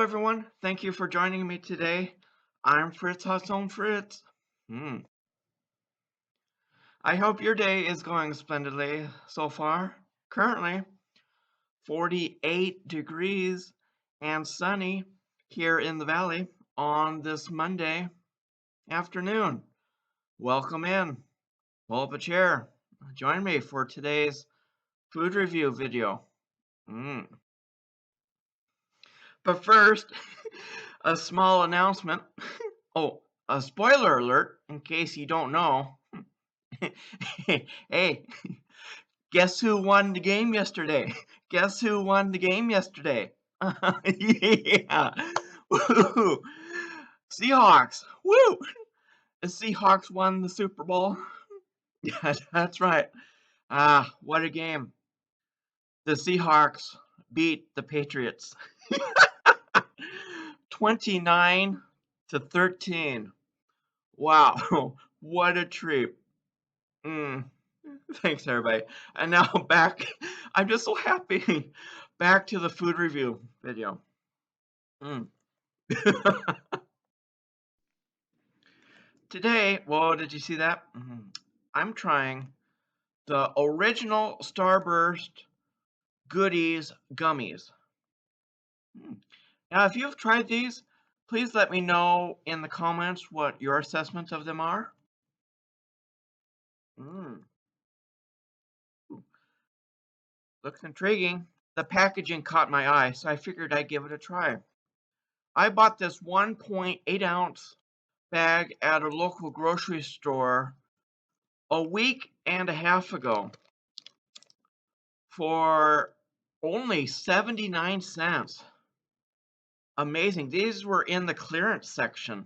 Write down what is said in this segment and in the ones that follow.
everyone. Thank you for joining me today. I'm Fritz Home Fritz. I hope your day is going splendidly so far. Currently, 48 degrees and sunny here in the valley on this Monday afternoon. Welcome in. Pull up a chair. Join me for today's food review video. But first, a small announcement. Oh, a spoiler alert in case you don't know. Hey, guess who won the game yesterday? Guess who won the game yesterday? Yeah. Woo. Seahawks. Woo! The Seahawks won the Super Bowl. Yeah, that's right. What a game. The Seahawks beat the Patriots. 29-13. Wow, what a treat. Thanks, everybody. And now back, I'm just so happy. Back to the food review video. Today, well, did you see that? I'm trying the original Starburst Goodies Gummies. Now, if you've tried these, please let me know in the comments what your assessment of them are. Looks intriguing. The packaging caught my eye, so I figured I'd give it a try. I bought this 1.8 ounce bag at a local grocery store a week and a half ago for only 79 cents. Amazing. These were in the clearance section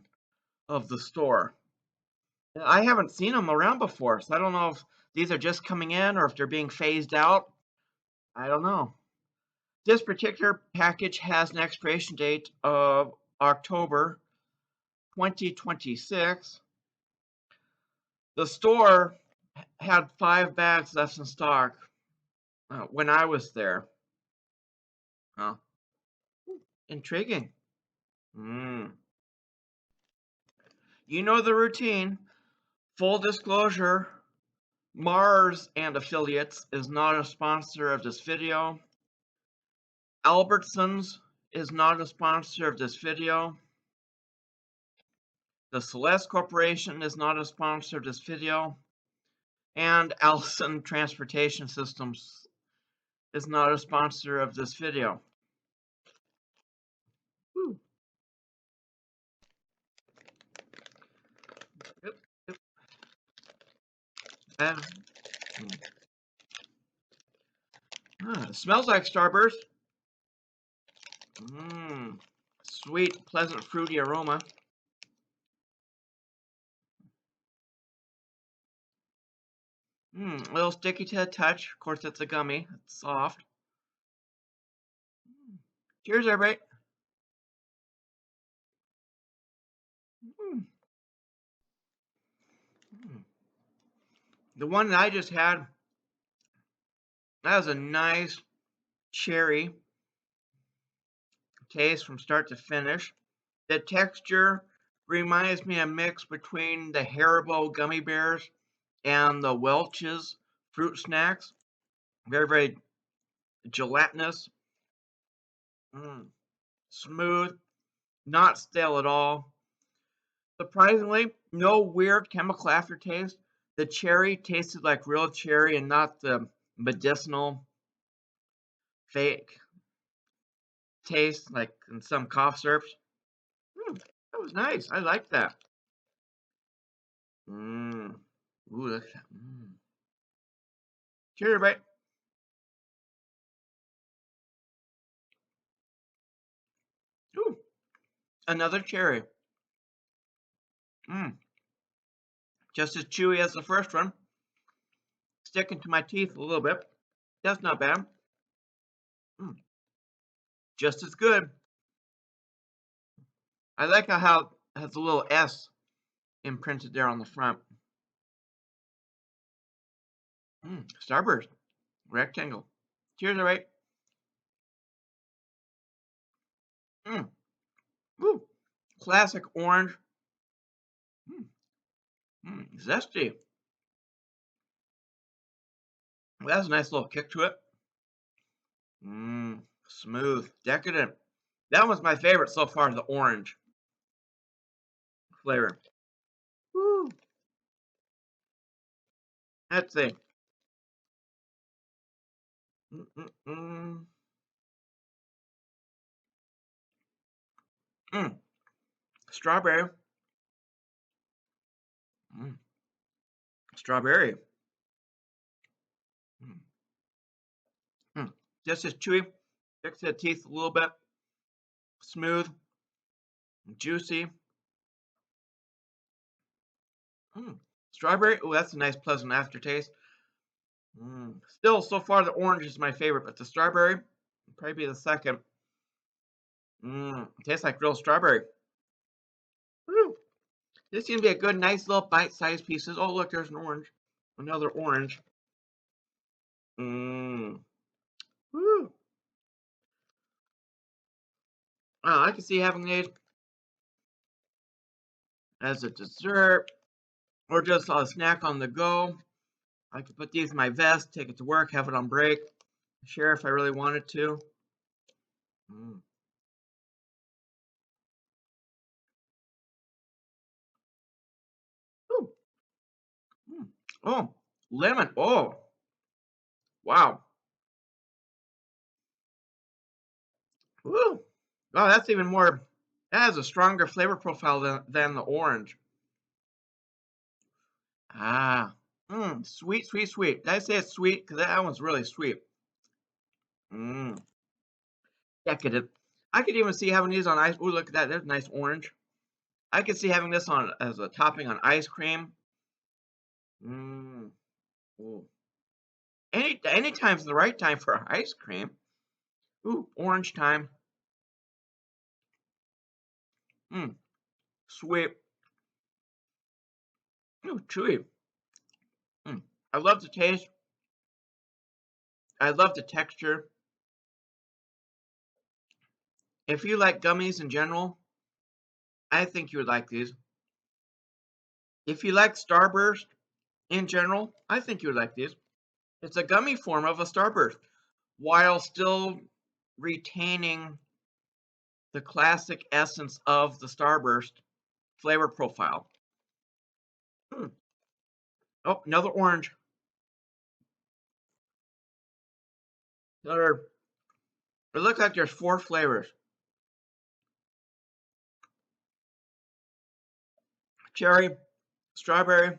of the store. I haven't seen them around before, so I don't know if these are just coming in or if they're being phased out. I don't know. This particular package has an expiration date of October 2026. The store had 5 bags left in stock when I was there. Intriguing. You know the routine. Full disclosure, Mars and Affiliates is not a sponsor of this video. Albertsons is not a sponsor of this video. The Celeste Corporation is not a sponsor of this video. And Allison Transportation Systems is not a sponsor of this video. Woo. Yep. It smells like Starburst. Sweet, pleasant, fruity aroma. A little sticky to the touch. Of course, it's a gummy. It's soft. Cheers, everybody. The one that I just had, that was a nice cherry taste from start to finish. The texture reminds me of a mix between the Haribo gummy bears and the Welch's fruit snacks. Very, very gelatinous. Smooth, not stale at all. Surprisingly, no weird chemical aftertaste. The cherry tasted like real cherry and not the medicinal fake taste like in some cough syrups. That was nice. I like that. Ooh, look at that. Cheers, everybody. Ooh, another cherry. Just as chewy as the first one. Sticking to my teeth a little bit. That's not bad. Just as good. I like how it has a little S imprinted there on the front. Starburst. Rectangle. Cheers, everybody. Ooh, classic orange. Zesty. Well, that's a nice little kick to it. Smooth, decadent. That was my favorite so far, the orange flavor. Woo. Let's see. Mm, mm, mm. Mm. Strawberry. Mm. Strawberry. Mm. Mm. Just as chewy. Sticks to the teeth a little bit. Smooth. Juicy. Mm. Strawberry. Oh, that's a nice, pleasant aftertaste. Still, so far, the orange is my favorite, but the strawberry would probably be the second. Tastes like real strawberry. Woo. This seems to be a good, nice little bite-sized pieces. Oh, look, there's an orange. Another orange. Woo. I can see having these as a dessert or just a snack on the go. I could put these in my vest, take it to work, have it on break, share if I really wanted to. Mm. Ooh. Mm. Oh, lemon. Oh, wow. Woo. Oh, that's even more. That has a stronger flavor profile than the orange. Ah. Sweet, sweet, sweet. Did I say it's sweet? Because that one's really sweet. Mmm. Decadent. I could even see having these on ice. Ooh, look at that. There's a nice orange. I could see having this on as a topping on ice cream. Mmm. Ooh. Any time's the right time for ice cream. Ooh, orange time. Mmm. Sweet. Ooh, chewy. Mmm. I love the taste. I love the texture. If you like gummies in general, I think you would like these. If you like Starburst in general, I think you would like these. It's a gummy form of a Starburst while still retaining the classic essence of the Starburst flavor profile. Hmm. Oh, another orange. Another. It looks like there's 4 flavors: cherry, strawberry,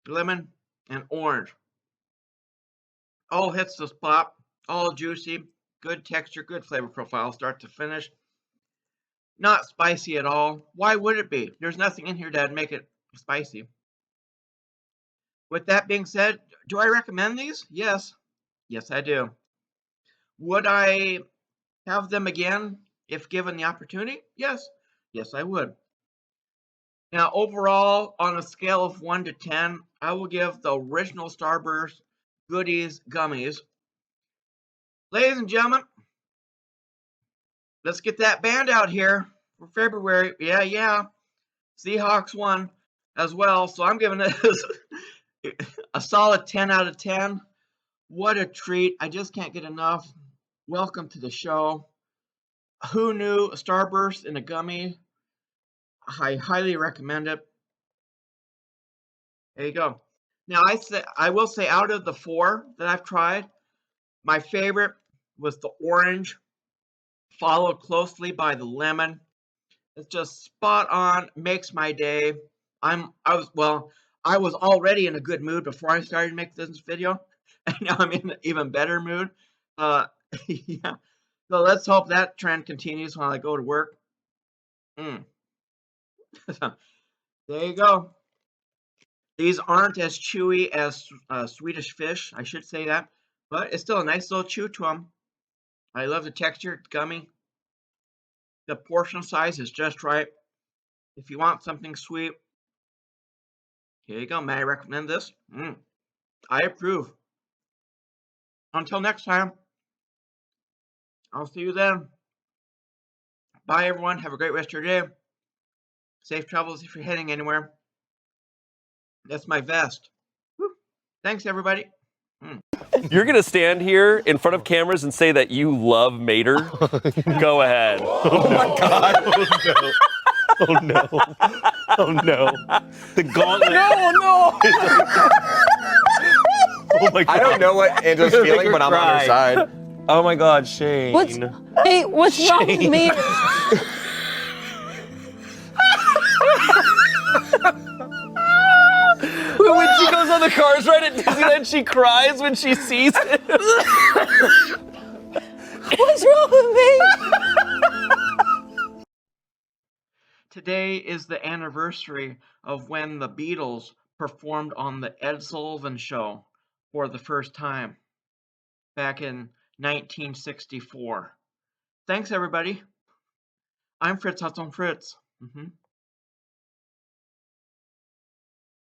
lemon, and orange. All hits the spot. All juicy. Good texture, good flavor profile, start to finish. Not spicy at all. Why would it be? There's nothing in here that'd make it spicy. With that being said, do I recommend these? Yes. Yes, I do. Would I have them again if given the opportunity? Yes. Yes, I would. Now, overall, on a scale of 1 to 10, I will give the original Starburst Goodies Gummies. Ladies and gentlemen, let's get that band out here for February. Yeah, yeah. Seahawks won as well, so I'm giving this a solid 10 out of 10. What a treat. I just can't get enough. Welcome to the show. Who knew a Starburst in a gummy? I highly recommend it. There you go. Now I will say out of the 4 that I've tried, my favorite was the orange, followed closely by the lemon. It's just spot on, makes my day. I was already in a good mood before I started making this video, and now I'm in an even better mood. Uh, yeah. So let's hope that trend continues while I go to work. Mm. There you go. These aren't as chewy as Swedish fish, I should say that, but it's still a nice little chew to them. I love the texture, it's gummy. The portion size is just right. If you want something sweet, here you go. May I recommend this? I approve. Until next time, I'll see you then. Bye, everyone. Have a great rest of your day. Safe travels if you're heading anywhere. That's my vest. Woo. Thanks, everybody. You're going to stand here in front of cameras and say that you love Mater? Go ahead. Oh my God. Oh no. Oh no. The gauntlet. No. Oh my God. I don't know what Angela's You're gonna feeling, make her but I'm on her cry. side. Oh my God, Shane. What's wrong with me? When she goes on the Cars ride at Disneyland, she cries when she sees it. What's wrong with me? Today is the anniversary of when the Beatles performed on the Ed Sullivan Show for the first time back in 1964. Thanks, everybody. I'm Fritz Hudson Fritz.